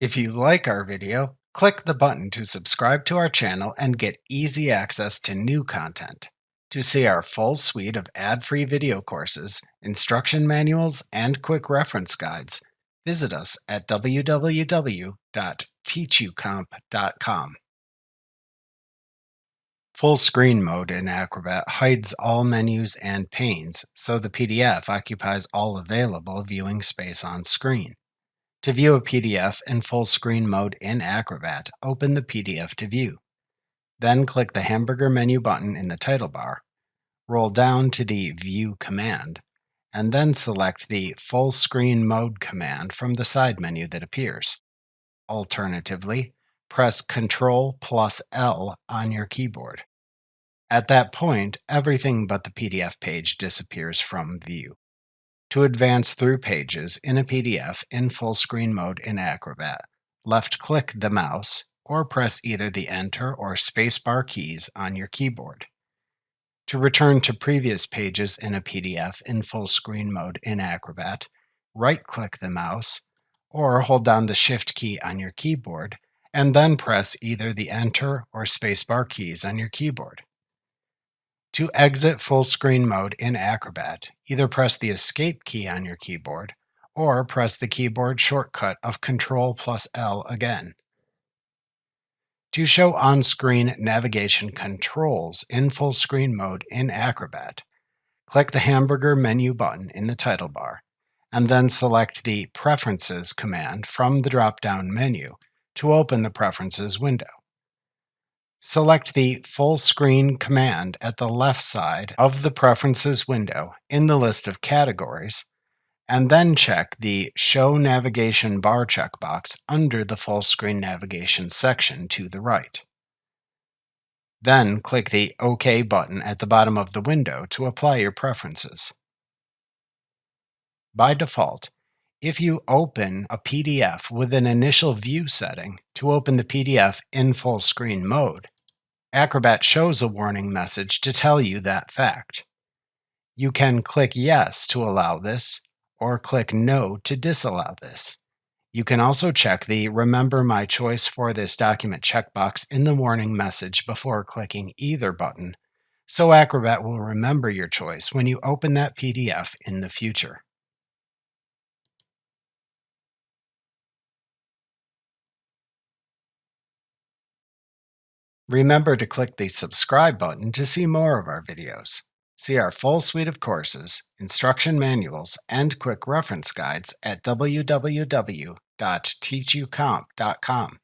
If you like our video, click the button to subscribe to our channel and get easy access to new content. To see our full suite of ad-free video courses, instruction manuals, and quick reference guides, visit us at www.teachucomp.com. Full screen mode in Acrobat hides all menus and panes, so the PDF occupies all available viewing space on screen. To view a PDF in full screen mode in Acrobat, open the PDF to view. Then click the hamburger menu button in the title bar, roll down to the View command, and then select the Full Screen Mode command from the side menu that appears. Alternatively, press Ctrl+L on your keyboard. At that point, everything but the PDF page disappears from view. To advance through pages in a PDF in full screen mode in Acrobat, left-click the mouse or press either the Enter or Spacebar keys on your keyboard. To return to previous pages in a PDF in full screen mode in Acrobat, right-click the mouse or hold down the Shift key on your keyboard and then press either the Enter or Spacebar keys on your keyboard. To exit full screen mode in Acrobat, either press the Escape key on your keyboard or press the keyboard shortcut of Ctrl+L again. To show on-screen navigation controls in full screen mode in Acrobat, click the hamburger menu button in the title bar and then select the Preferences command from the drop-down menu to open the Preferences window. Select the Full Screen command at the left side of the Preferences window in the list of categories, and then check the Show Navigation Bar checkbox under the Full Screen Navigation section to the right. Then click the OK button at the bottom of the window to apply your preferences. By default, if you open a PDF with an initial view setting to open the PDF in full screen mode, Acrobat shows a warning message to tell you that fact. You can click Yes to allow this, or click No to disallow this. You can also check the Remember My Choice for this document checkbox in the warning message before clicking either button, so Acrobat will remember your choice when you open that PDF in the future. Remember to click the subscribe button to see more of our videos. See our full suite of courses, instruction manuals, and quick reference guides at www.teachucomp.com.